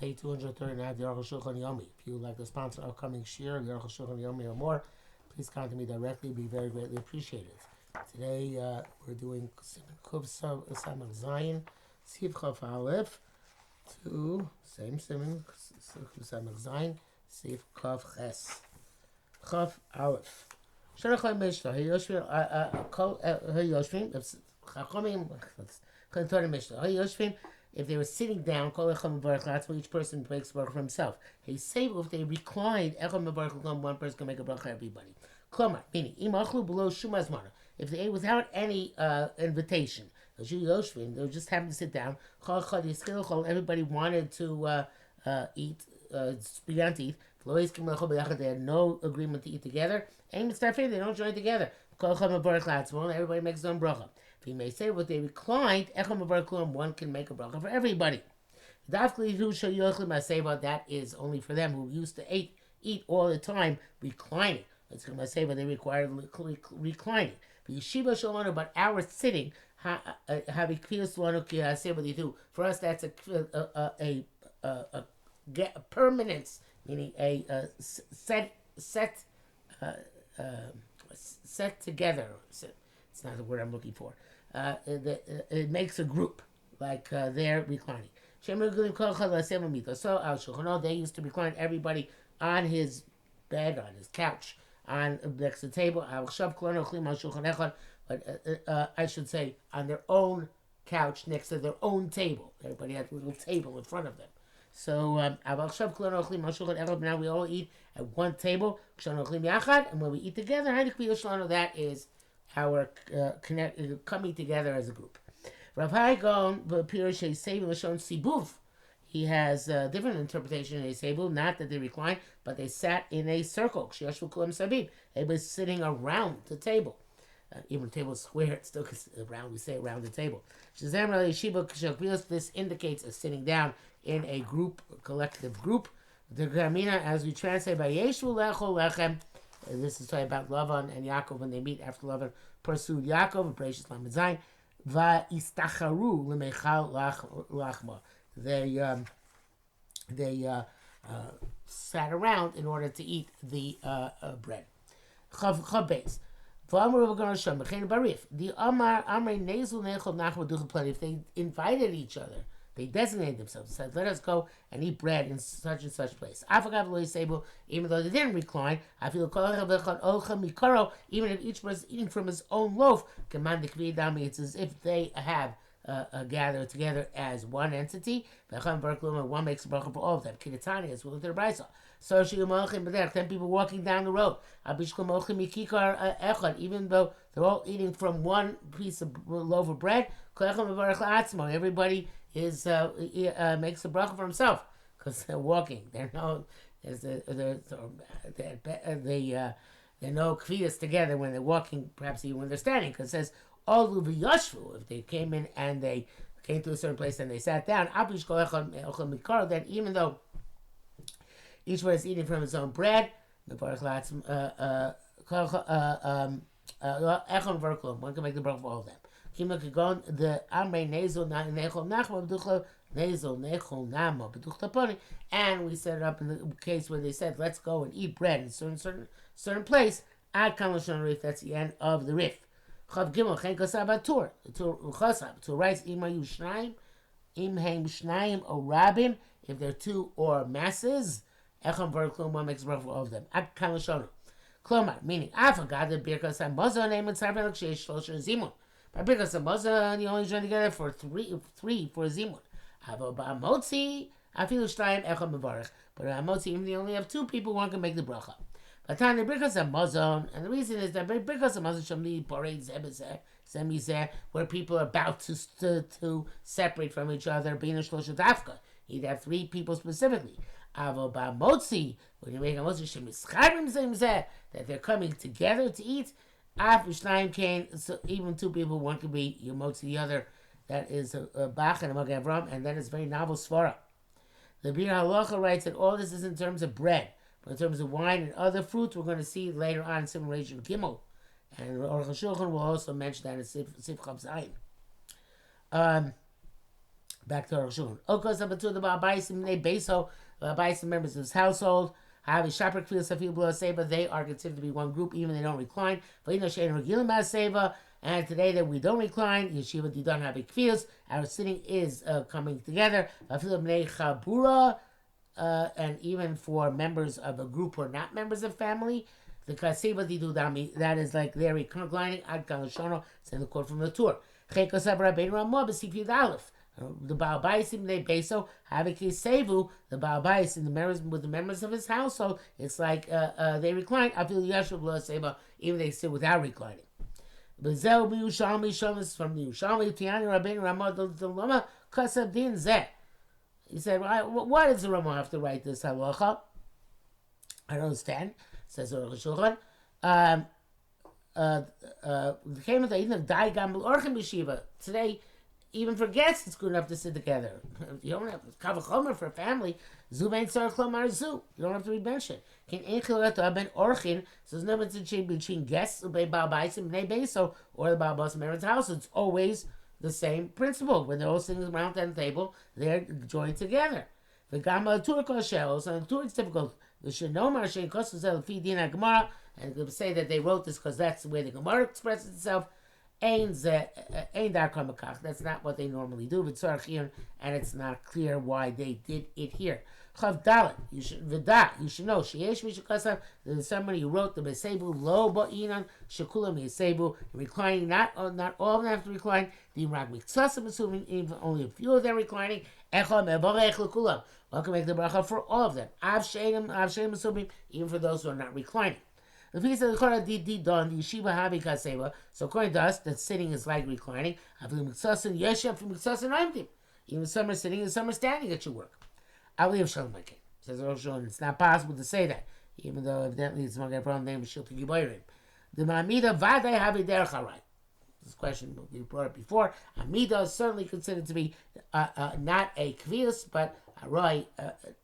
day 239 the Arukh HaShulchan Yomi. If you would like to sponsor upcoming shir, the Arukh HaShulchan Yomi or more, please contact me directly. It'd be very greatly appreciated. Today we're doing Kuf Samach Zayin, Siv Chaf Aleph, to same Simon Kuf Samach Zayin, Siv Kaf Ches, Chaf Aleph. Shalachai Mishnah. Hayoshvim. Chachamim. Chachamim Mishnah. Hayoshvim. If they were sitting down, each person makes a bracha for himself. He say if they reclined, one person can make a bracha for everybody. Klomar, meaning, if they ate without any invitation, they just happened to sit down. Everybody wanted to eat, began to eat. They had no agreement to eat together. They don't join together. Everybody makes their own bracha. If you may say what they reclined, one can make a bracha for everybody. That is only for them who used to eat all the time reclining. That's going to say, but they require reclining. But our sitting, say what they do. For us, that's a permanence, meaning a set together. It's not the word I'm looking for. It makes a group, like they're reclining. So they used to recline everybody on his bed, on his couch, on next to the table. But I should say on their own couch next to their own table. Everybody had a little table in front of them. So now we all eat at one table, and when we eat together, that is our coming together as a group. Rav Hai Gaon he has a different interpretation in a Sebu, not that they reclined, but they sat in a circle. Everybody's sitting around the table. Even the table is square, it's still around, we say around the table. This indicates a sitting down in a group, a collective group. The Gramina, as we translate by Yeshu Lechol Lechem, this is talking about Lavan and Yaakov when they meet after Lavan pursued Yaakov, Bereshis Lamed Zayin, Va'istacharu L'meichal Lachma. They sat around in order to eat the bread. Chav Beis. If they invited each other, they designated themselves, said, let us go and eat bread in such and such place. Even though they didn't recline, I feel even if each person is eating from his own loaf, it's as if they have gathered together as one entity. One makes a bracha for all of them. Kidatani is with their brisa. So 10 people walking down the road. Even though they're all eating from one piece of loaf of bread, everybody is makes a bracha for himself because they're walking. They're no kvidas together when they're walking, perhaps even when they're standing, because it says all if they came in and they came to a certain place and they sat down, then even though each one is eating from his own bread, one can make the bracha for all of them. And we set it up in the case where they said, let's go and eat bread in a certain place. If that's the end of the rif. Chav Gimel Chen Kasab Tur writes Imayu Shnaim Imheim Shnaim or Rabim, if they're two or masses, Echam Verklum, one makes bracha for all of them. Ak Kamashonu. Klomar, meaning I forgot the Birkas Hamazon name and Sarvel Kshesh Shlosher Zimun. By Birkas Hamazon, you only join together for three for Zimun. Avo Ba'amotzi, Afilu Shnaim Echam Mevarech. But Ba'amotzi, even if you only have two people, one can make the bracha. But the Birkas Hamazon, and the reason is that Birkas Hamazon Shamli Parade Zebezeh, Semizeh, where people are about to separate from each other, being a Shlosha Dafka. You'd have three people specifically. Avo Ba'amotzi, when you make a Motzi Shemischabim Zemzeh, that they're coming together to eat. Af Shnaim Kain, so even two people, one could be Yomotzi, the other, that is a Bach and a Mag Avram, and that is very novel Svara. The Bir Halacha writes that all this is in terms of bread. But in terms of wine and other fruits, we're going to see later on in Simulation of Gimel. And Arukh HaShulchan will also mention that in Sif Chav Zayin. Back to Arukh HaShulchan. Okos number two, the Baal Baisim, they Beso, Baisim members of his household. Have a Shapar Kvil Safil Below Seba. They are considered to be one group, even they don't recline. And today that we don't recline, Yeshiva Didon have a Kvils. Our sitting is coming together. And even for members of a group who are not members of family, the Kaseba Didudami, that is like they're reclining. Ad Kalashono, it's in the quote from the Torah. Chekosab Rabbeinu Ramah, B'Sifyud Aleph. The Baal Baisim they beso have a kisevu. The Baal Baisim, the members with the members of his household, it's like they recline. I feel Yashuv Lo Seba, even they sit without reclining. Bezel B'Yushalmi Shomas from the Yushalmi Tiani Rabbeinu Ramah the Lama Kasab Din Zeh. He said, why does the Ramah have to write this halacha? I don't understand. Says Arukh HaShulchan. Today, even for guests, it's good enough to sit together. You don't have kavachomer for a family. Zubain tzarich lomar zu. You don't have to re-mention. Can einchilata ben orchin. So there's no difference between guests ubei baal baisim bnei beso or the baal basim parents' house. It's always the same principle. When they're all sitting around the table, they're joined together. The gamma turko shells and the it's difficult. The shenomar shein kosuzel fi dina gemara, and they say that they wrote this because that's the way the Gemara expresses itself. That's not what they normally do, and it's not clear why they did it here. Chav Dalet, you should know. There's somebody who wrote the Mesebu Lo Ba'inan Shekulam Mesebu, reclining. Not all of them have to recline. The Imrag Mitzvah, assuming even only a few of them reclining. One can make the bracha for all of them. Av Sheim assuming even for those who are not reclining. So according to us, that sitting is like reclining. Even some are sitting and some are standing at your work. Says it's not possible to say that, even though evidently it's not a problem name of Shilti Giboirim. The Ma'amida Vaday have a derech harai. This question we brought up before. Amida is certainly considered to be not a kvius, but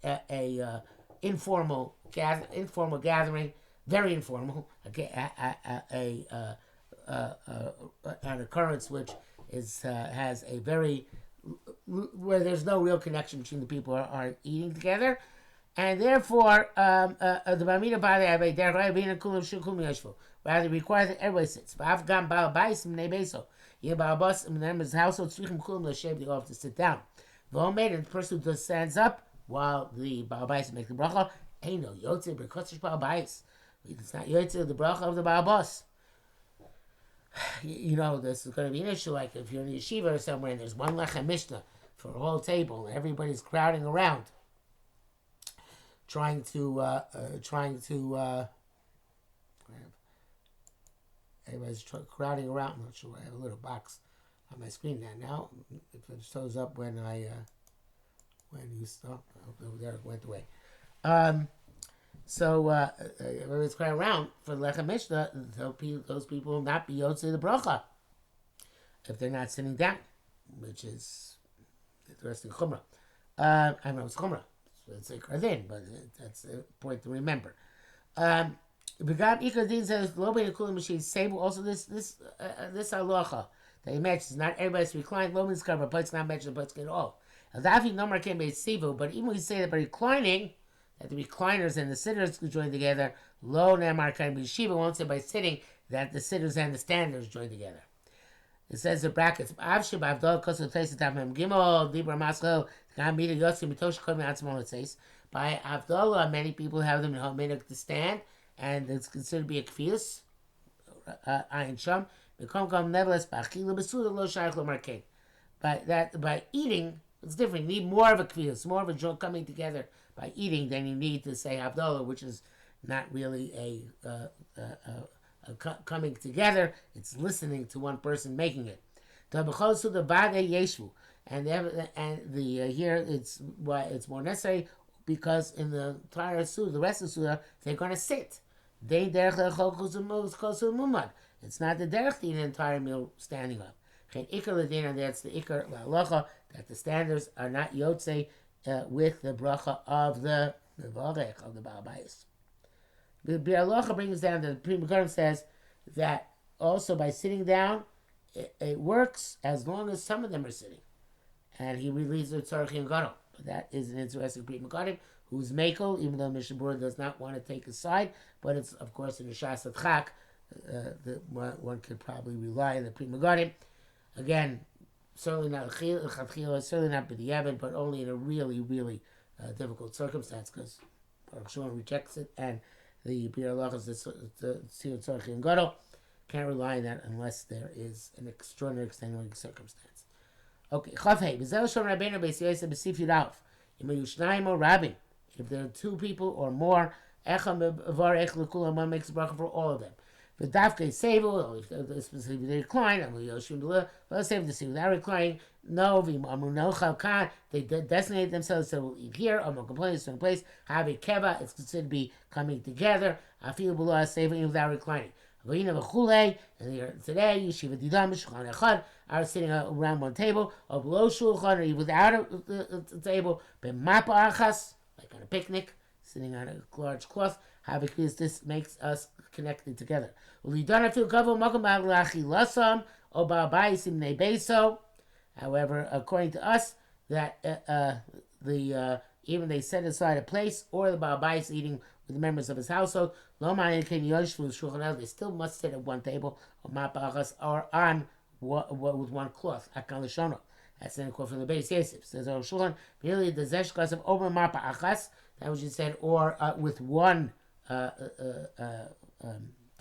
a informal gathering. Very informal, an occurrence which has a very where there's no real connection between the people who are eating together, and therefore the Bamida Bali Abe Derabina Kulam Shukum Yashvu rather requires that everybody sits. Afghan Baal Bais Nebeso, Baal Bas members household Tzrichim Kulam Lashem, they all have to sit down. The homemade and the person who just stands up while the Baal Bais make the bracha, ain't no Yotze Berkotish Baal Bais. It's not Yotze the bracha of the Baal Bas. You know, this is going to be an issue, like if you're in a yeshiva or somewhere and there's one lechem mishnah for a whole table and everybody's crowding around, trying to everybody's crowding around. I'm not sure. I have a little box on my screen now. If it shows up when you stop, there it went away. So everybody's crowding around for the lechem mishnah. Those people will not be yotzei the bracha if they're not sitting down, which is interesting chumrah. I know it's chumrah. It's a kardin, but that's a point to remember. Begam ikadin says lo bein kulam machine same. Also this halacha that he mentions, not everybody's reclined. Lo means cover, but it's not mentioned, but it's at all. Adafi number can be sivu, but even when you say that by reclining, that the recliners and the sitters could join together, lo nemar can be shiva won't say by sitting that the sitters and the standers join together. It says the brackets. Av sheba avdol kosu teis etavim gimel dibra maschel gam mida yotzi mitosh komi atzmon it says. By avdol, many people have them to stand, and it's considered to be a kfiyus. Ayin sham bekom kam nevertheless ba'achila besuda lo shaykh lo markein. By eating, it's different. You need more of a kfiyus, more of a joint coming together by eating than you need to say Havdalah, which is not really a coming together. It's listening to one person making it. And here it's why it's more necessary because in the entire surah, the rest of the surah, they're going to sit. It's not the derech the entire meal standing up. And that's the ikar halacha that the standards are not yotzei with the bracha of the varech of the Baal Bayis. The halacha brings down that the Pri Megadim says that also by sitting down, it works as long as some of them are sitting. and he relieves the tzarchi and gadol. But that is an interesting Pri Megadim, who's Mekel, even though Mishnah Berurah does not want to take a side, but it's, of course, in the Shas Chak, one could probably rely on the Pri Megadim. Again, certainly not certainly not b'diavad, but only in a really, really difficult circumstance, because Arukh HaShulchan rejects it, and the Bir Halachas, the Tzir Tzarchi and Gadol, can't rely on that unless there is an extraordinary extenuating circumstance. Okay, Chavhei, B'zel Shom Rabbeinu Beis Yosef B'sif Yudalef, Imayu Shnayim or Rabin, if there are two people or more, Echam Varech L'Kulam, one makes a bracha for all of them. The Dafke Sevel, if they specifically recline, let's save the Sevel without reclining. No, no Chalkan, they designate themselves, so we'll eat here, or complain in a place. Have a Keva, it's considered to be coming together. I feel below a Sevel without reclining. And today, Yeshiva Didam, Shulchan Echad, are sitting around one table, or below Shulchan, or without a table, B'mapa Achas, like on a picnic, sitting on a large cloth. Because this makes us connected together. However, according to us, that even they set aside a place, or the Baal Bayis eating with the members of his household, they still must sit at one table, or on with one cloth. That's in a quote from the Beis Yosef. Says Arukh HaShulchan, really the zeshkas of over mapa achas. That was you said, or with one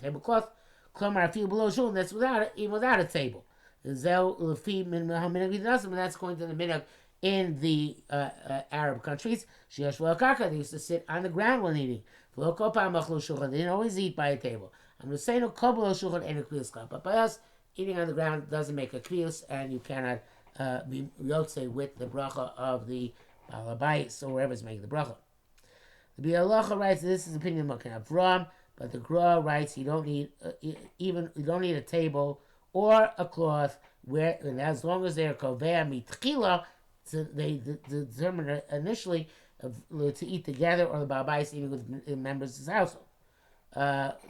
tablecloth. Klomar afilu below shul. That's even without a table. Zel lefi min minhag v'nasim. That's going to the minhag in the Arab countries. Sheyesh v'alkarka. They used to sit on the ground when eating. V'lo kol pa'am achlu shulchan. They didn't always eat by a table. I'm just saying no kol below shulchan and a kriyus. But by us, eating on the ground doesn't make a kriyus, and you cannot be yotze with the bracha of the balabais or whoever's making the bracha. The Bir Halacha writes, this is the opinion of Makan Avram, but the Gra writes you don't need you don't need a table or a cloth where, and as long as they're kovea mitchila, so they determined initially to eat together, or the Babais eating with members of his household.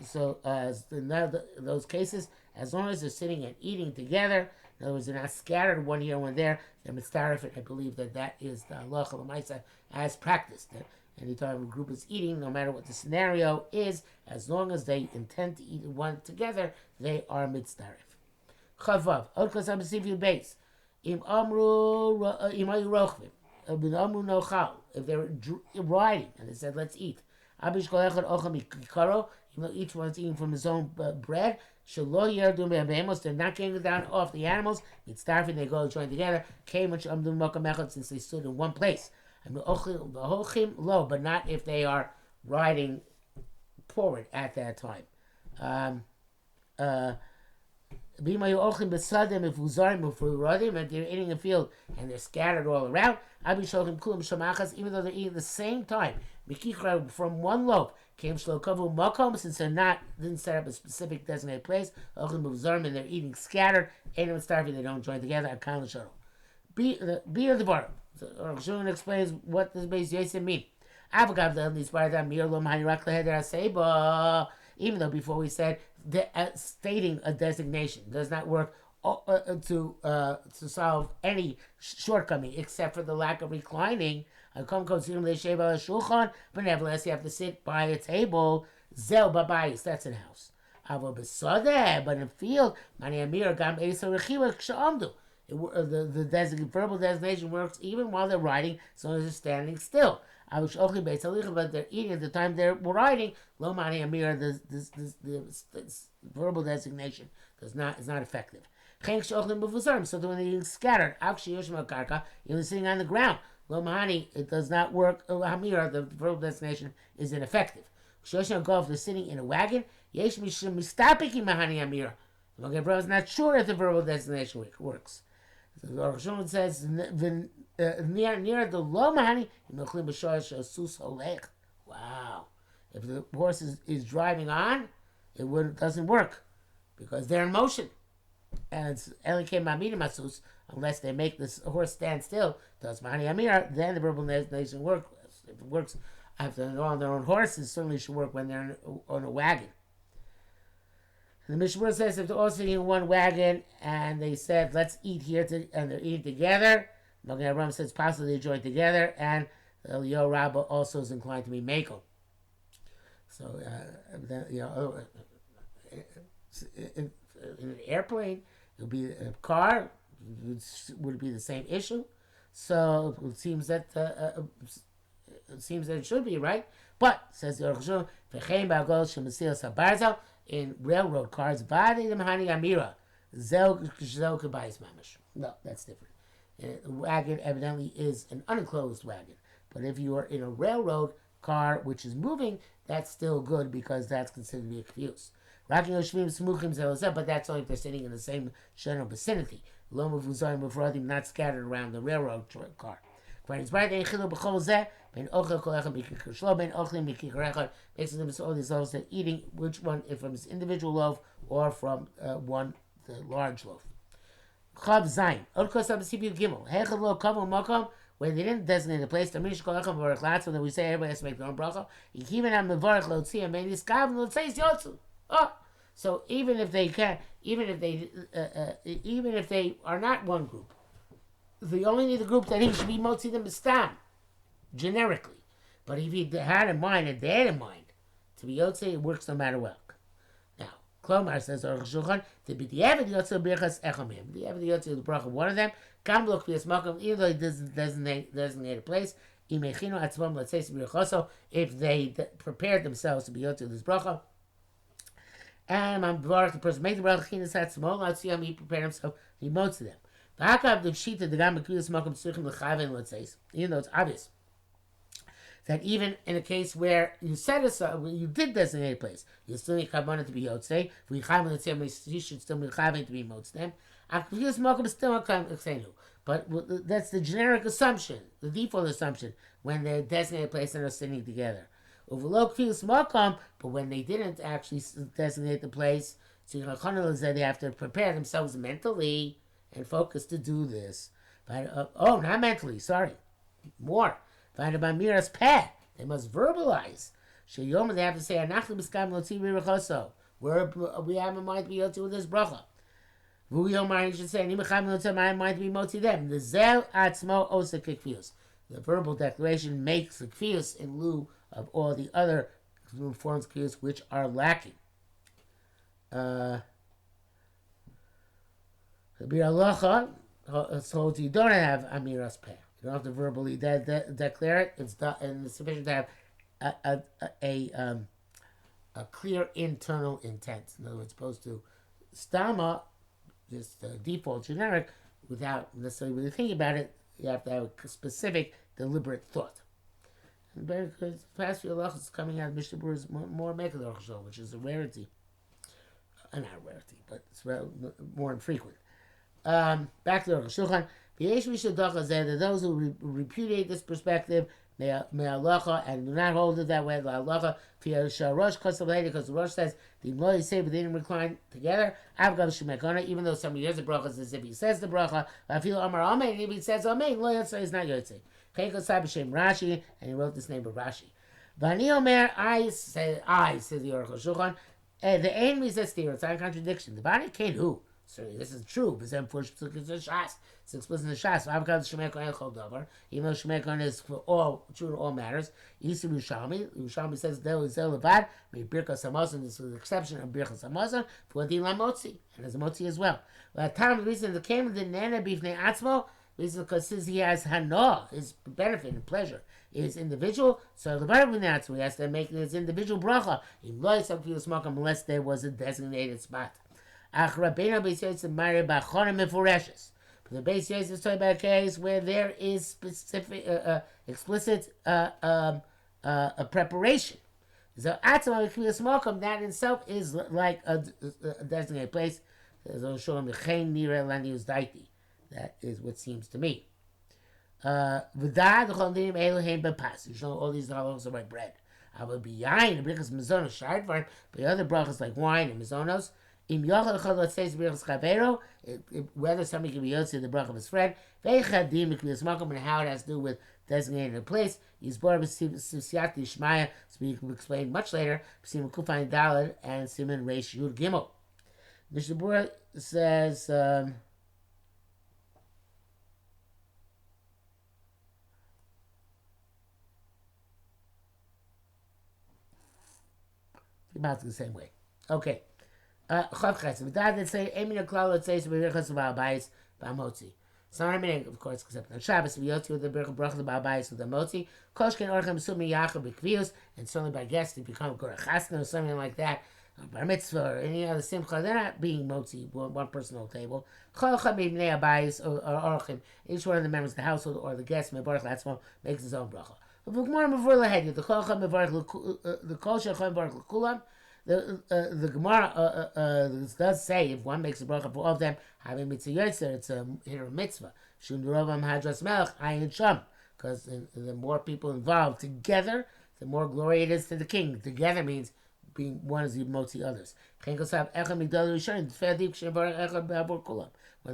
So in those cases, as long as they're sitting and eating together, in other words, they're not scattered one here, one there, they're mitzaref. I believe that is the halacha l'maisa as practiced. Anytime a group is eating, no matter what the scenario is, as long as they intend to eat one together, they are mitzaref. Chavav, od kosam b'sivyu beis. Im amru imayu rochvim. Bin amru nochal. If they're riding and they said, let's eat. Abish kol echad ocham mikaro. Each one's eating from his own bread. Shelo yerdu me'abemos. They're not getting down off the animals. Mitzarefin, they go join together. Came which amdu mokam echad, since they stood in one place. Low, but not if they are riding forward at that time. If they're eating a field and they're scattered all around, even though they're eating at the same time, from one loaf, since they're didn't set up a specific designated place, and they're eating scattered, they don't join together. Be the bar. So Arukh HaShulchan explains what this Beis Yosef mean. Even though before we said stating a designation does not work to solve any shortcoming except for the lack of reclining. But nevertheless, you have to sit by a table. Zel babayis, that's in house. But in field, the verbal designation works even while they're riding, as long as they're standing still. But they're eating at the time they're riding. Lo mani amir, the verbal designation is not effective. So when they're eating scattered, even sitting on the ground, lo mani, it does not work. Hamir, the verbal designation is ineffective. If they're sitting in a wagon, the Gemara is not sure if the verbal designation works. So the Arukh HaShulchan says near the low mahani, wow. If the horse is driving on, it doesn't work because they're in motion. And it's unless they make this horse stand still, does mahani amir, then the verbal designation works. If it works after they're on their own horse, it certainly should work when they're on a wagon. The Mishnah says if they're all sitting in one wagon and they said, let's eat here, and they're eating together, Magen Avraham says possibly they join together, and Yo Rabba also is inclined to be Mako. So, in an airplane, it would be a car, would be the same issue. So it seems that it should be right. But says the Arukh HaShulchan, in railroad cars, no, that's different. The wagon evidently is an unenclosed wagon. But if you are in a railroad car which is moving, that's still good because that's considered to be a confuse. But that's only if they're sitting in the same general vicinity. Not scattered around the railroad car. Makes all these loaves that eating which one, if from his individual loaf or from one the large loaf. Chav Zayin. When they didn't designate a place, then we say everybody has to make their own bracha. Oh, so even if they can, even if they are not one group, they only need the group that he should be motzi them bestam, generically. But if he had in mind and they had in mind to be yotze, it works no matter what. Now, Klomar says Arukh HaShulchan to be the avid yotze birchas echamim, the avid yotze the bracha of one of them. Kam look for smokum, even though he doesn't designate a place. If they prepared themselves to be yotze this bracha. And I'm the person make the bracha chinas hat small. Let's see how he prepared himself. He motes to them. Even though it's obvious that even in a case where you set aside, you did designate a place, you still need kabbalah to be yotzei. You should still be chavin to be motzei. But that's the generic assumption, the default assumption when they designate a place and are sitting together. But when they didn't actually designate the place, so they have to prepare themselves mentally and focus to do this. Not mentally, sorry. More. They must verbalize. They have to say, we have in mind to be able to do this bracha. You should say, mind to be moti them. The zel atzmo osa kikfius. The verbal declaration makes the kfius in lieu of all the other forms of kfius which are lacking. So you don't have amiras peh. You don't have to verbally declare it. It's done, and it's sufficient to have a clear internal intent. In other words, opposed to stama, just default generic, without necessarily really thinking about it. You have to have a specific, deliberate thought. And because past few halachos is coming out of Mishnah Berurah's more Mekador show, which is a rarity. Not a rarity, but it's more infrequent. Back to the Arukh HaShulchan. That those who repudiate this perspective may halacha and do not hold it that way. Halacha because the Rosh says the Imloi say, but they didn't recline together. Even though somebody hears the bracha as if he says the bracha, I feel Amar Amen. If he says Amen, Lo Yotzei is not Yotzei. Rashi, and he wrote this name of Rashi. Vani Omer, I says the Arukh HaShulchan. The aim is a steer. It's not a contradiction. The body can't who. Certainly, this is true. But then for Shas, it's explicit in Shas. Even though Shemekon is for all true in all matters. Yisi Yerushalmi says there is Levad. May Birkas Hamazon. This is the exception of Birkas Hamazon for the Lamotzi, and as a Motzi as well. But the reason that came the Nana Bifnei Atzmo is because since he has Hana, his benefit and pleasure is individual, so the Bible he has to make his individual bracha. Unless there was a designated spot. But the Beis Yosef is talking about a case where there is specific, explicit preparation. So that in itself is like a designated place. That is what seems to me. You know, all these halachos are by bread. I would be yain, because mizonos shard for the other brachas like wine and mizonos. Whether somebody can be yotzi the bracha of his friend, and how it has to do with designating a place. He's brought up Siyat Yishmaya, so we can explain much later. Siman Kufayin Daled and Siman Reish Yud Gimel. Mishnah Berurah says. about the same way. Okay. Chav Ches. With that, let's say, Emin Klal, let's say, B'Birchas Ba'abayis Ba'amotzi. So not meaning, of course, except on Shabbos, we yotzi with the bracha the Ba'abayis with the Motzi. Koshken Orchem Sumi Yachab B'Kvius, and certainly by guests, if you become Gorach Chasna or something like that, or Bar Mitzvah or any other Simcha, they're not being Motzi, one personal table. Chol Chabim B'nei Abayis or Orchem, each one of the members of the household or the guest, Mevarach Latzmo, makes his own bracha. The Kol Chab Mevarach, the Kol Shechem Mevarach L'Kulam. The Gemara does say if one makes a bracha for all of them, having mitzvah yotzer, it's a mitzvah. Shum Duravam Hadras Melech Ayin Sham, because the more people involved together, the more glory it is to the king. Together means being one is motzi others. When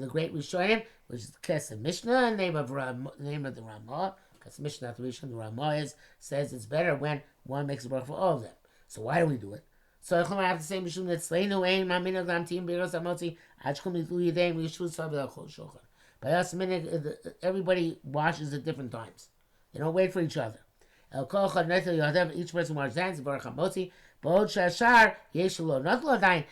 the great Rishonim, which is the Kesef Mishnah, name of the Ramah, Kesef Mishnah, not the Rishon, the Ramah says it's better when one makes a bracha for all of them. So why do we do it? So I have to say, Mishum that Sleinu Ein Mamina Gam Tim Biros Amotzi Achkum Nitu Yidei Mishus Sabel Chol Shulchan. By us, everybody washes at different times. They don't wait for each other. El Kol Chad Netel Yohadev, each person washes hands. Baruch Hamotzi. Bod Shashar Yeshlo Notlo Dain.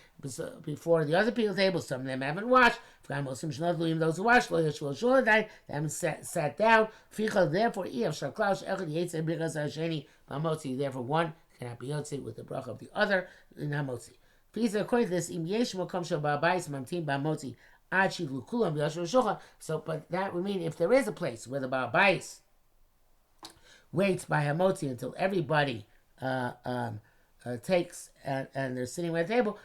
Before the other people's table, some of them haven't washed. Those who washed, Lo Yeshlo Shul Dain, they haven't sat down. Fichal therefore Ev Shaklaus Echad Yetzei Biras Hasheni Mamotzi. Therefore one cannot be yotzi with the bracha of the other in hamotzi. Please, according to this, im yesh mokom shel ba'abayis mamtim ba'amotzi ad shivlu kulam b'yashur shulchan. So, but that would mean if there is a place where the ba'abayis waits by hamotzi until everybody takes and they're sitting at the table,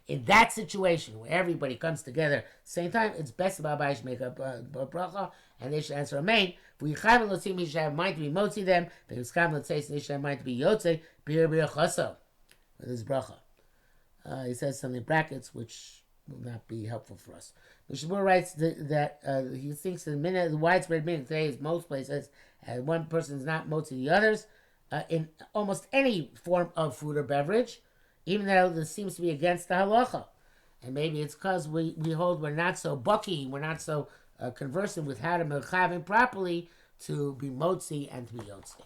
in that situation where everybody comes together at the same time, it's best the ba'abayis make a bracha and they should answer amen. We should have mind to be motzi them, but it's common to say they should have mind to be yotze, bir chaso, with his bracha. He says something in brackets which will not be helpful for us. Mishabur writes that he thinks the widespread minhag today is most places, and one person is not motzi the others, in almost any form of food or beverage, even though this seems to be against the halacha. And maybe it's because we hold we're not so bucky, we're not so conversant with how to mechavim properly to be motzi and to be yotzi.